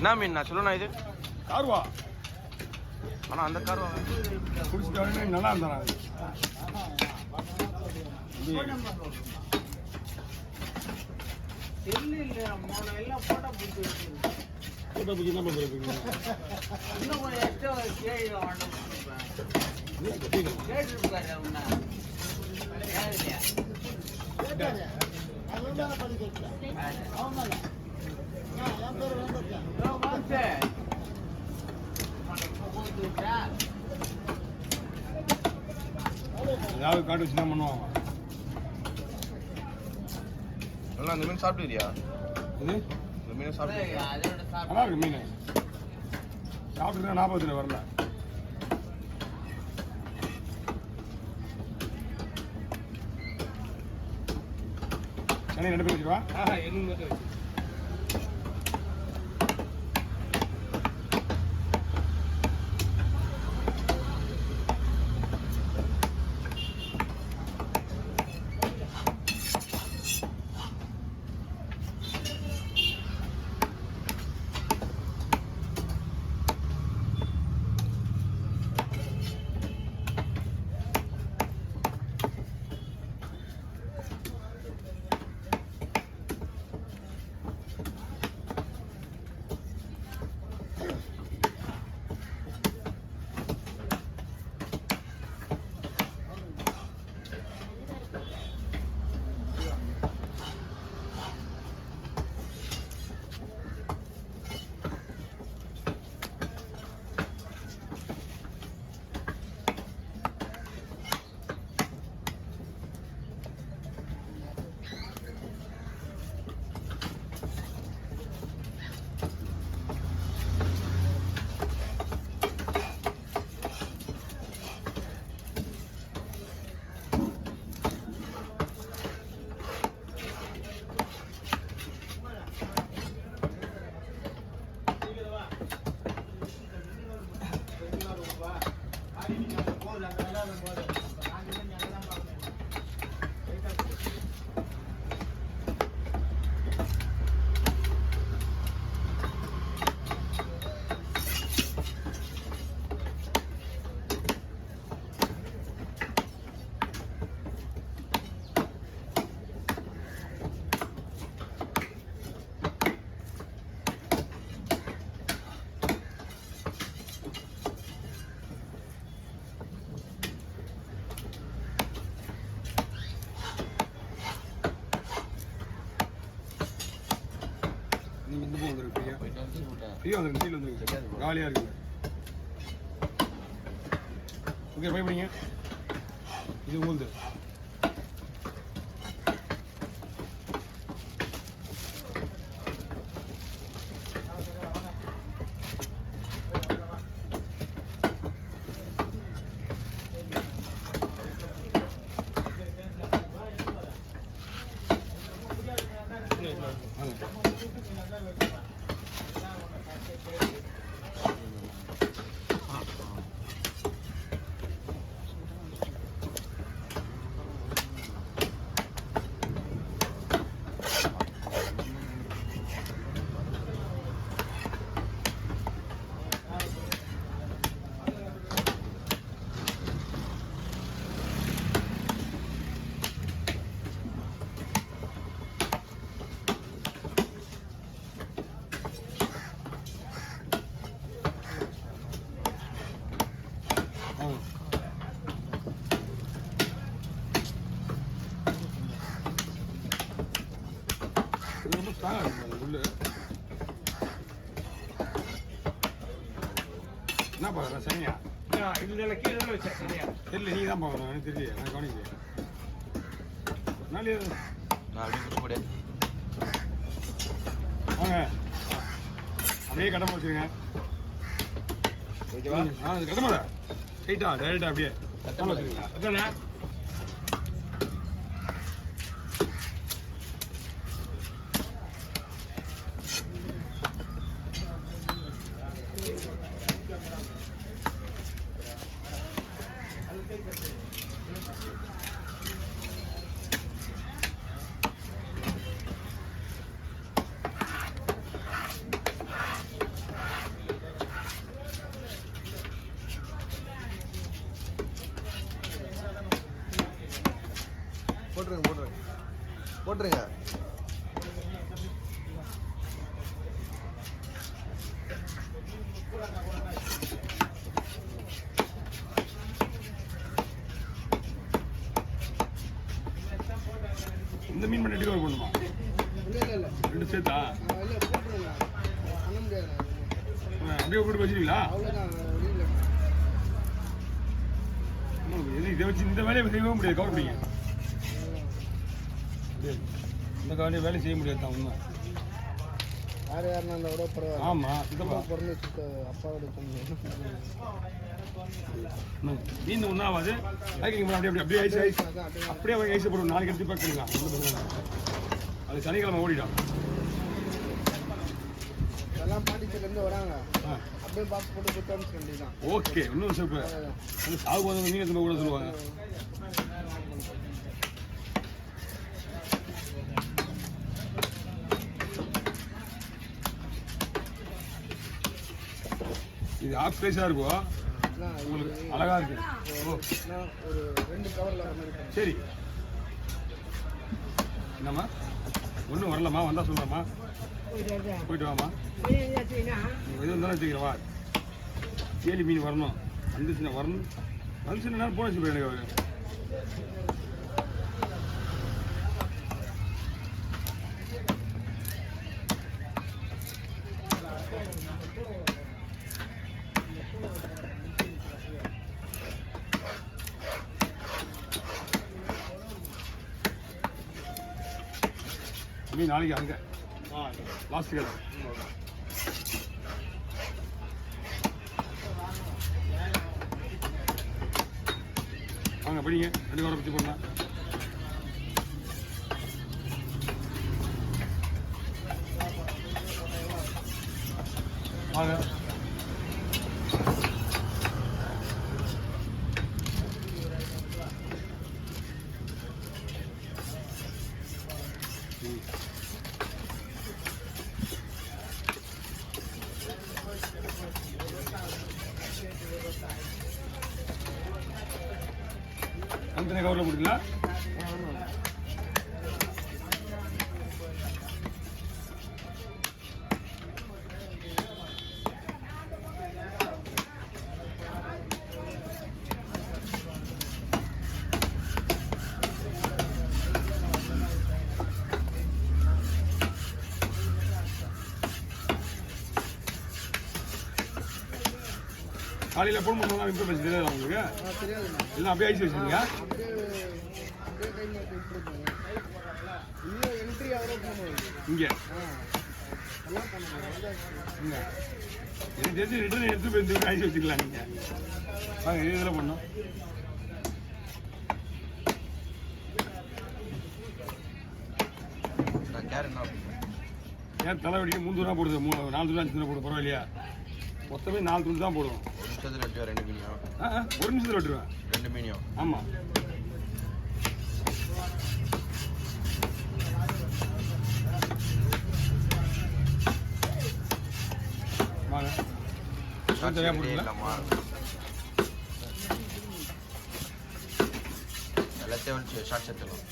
என்ன மீன் நான் சொல்லணும் இது கார்வா. ஆனால் அந்த கார்வா குடிச்சிட்டு நல்லா இருந்தா ஏதாவது காட்டு வச்சு தான் பண்ணுவாங்க. நல்லா இந்த மீன் சாப்பிட்டுக்கிறியா? இது இந்த மீன் சாப்பிட்டு நல்லா இருக்கு மீன். சாப்பிட்டுருந்தா 40 வரல. சென்னை 2 பேர் வச்சுருவா. எங்க மட்டும் இந்த பக்கம் வந்துருக்கு. ஃப்ரீயாக வந்துருக்கு. கீழே வந்துருக்கு. காலியாக இருக்குது. ஓகே பயப்படிங்க. இது உங்களுது. என்ன பாக்குற சனியா? இதுல கீழே வச்சா சரியா தெரியல. நீ தான் பார்க்கணும். எனக்கு தெரியல. நான் கவனிக்கல. நாளே நான் அப்படி கூட வாங்க. அப்படியே கடமை வச்சுருங்க. ஓகேவா? கடமை ஸ்ட்ரைட்டா டைரக்டா அப்படியே கடமை வச்சுருங்க. அதானே இந்த மீன் மட்டும் டெலிவரி பண்ணுமா? இல்ல ரெண்டு சேர்த்தா? இல்ல போட்டுருங்க. பண்ண முடியாது. அப்படியே போட்டு வச்சிருக்கீங்களா? அவ்வளவுதான் இல்ல. இதை வச்சு இந்த வேலையை செய்யவே முடியாது. கவர் பிடிங்க. இந்த வேலையை செய்ய முடியாது தான் உண்மை. யாருன்னா அந்த விட பரவாயில்ல. ஆமா இதப்பா பிறந்து அப்பாவோட மீன் ஒன்றாவது அப்படியே ஐஸ் ஐஸ் அப்படியே அவங்க ஐஸ் போடுவோம். நாளைக்கு எடுத்து பேக் பண்ணிக்கலாம். அது சனிக்கிழமை ஓடிடும். எல்லாம் பாண்டிச்சேரியிலேருந்து வராங்க. அப்படியே பாக்ஸ் போட்டு கொடுத்து அனுப்பிச்சு வேண்டியதான். ஓகே இன்னும் சூப்பர். சாகு போது மீன் எடுத்து கூட சொல்லுவாங்க. இது ஆஃப் ப்ரைஸாக இருக்கும். உங்களுக்கு அழகா இருக்கு. ஒரு 2 கவரில் வர மாதிரி. சரி என்னம்மா ஒன்றும் வரலம்மா வந்தால் சொல்கிறேம்மா. போயிட்டு வாம்மா. எது இருந்தாலும் வச்சுக்கிறவா. கேலி மீன் வரணும். வந்துச்சுன்னா வரணும். வந்துச்சுன்னா நேரம் போன வச்சு எனக்கு அவர் மீன் நாளைக்கு அங்கே லாஸ்ட் கடை. வாங்க படிங்க 2 வாரம் பற்றி போடலாம். வாங்க அந்த கவரில் போட்டுங்களா? காலையில் ஃபோன் பண்ணுவோம். இன்ஃபர்மேஷன் தெரியாது உங்களுக்கு? தெரியாதுண்ணா. இல்லை அப்படியே ஐஸ் வச்சுருக்கீங்க. என்ட்ரி அவரே பண்ணுவாங்க இங்கே எல்லாம் பண்ணுவாங்க. இங்கே எனக்கு தெரிஞ்சு ரிட்டர்ன் எடுத்து போய் ஐஸ் வச்சுக்கலாம். நீங்கள் வாங்க இதில் பண்ணோம். ஏன் தலை வெடிக்க 3 தூரம் போடுது? 4 தூரம் 5 தூரம் போடுது. பரவாயில்லையா? மொத்தமே 4 தூரம் தான் போடுவோம். ஒரு நிமிஷத்துல 2 மீனியம். ஒரு நிமிஷத்தில் வெட்டுருவேன். 2 மீனியம். ஆமாம் வாங்க சரியாக போட்டுங்களா? எல்லாத்தையும் ஷார்ட் சேர்த்துக்கலாம்.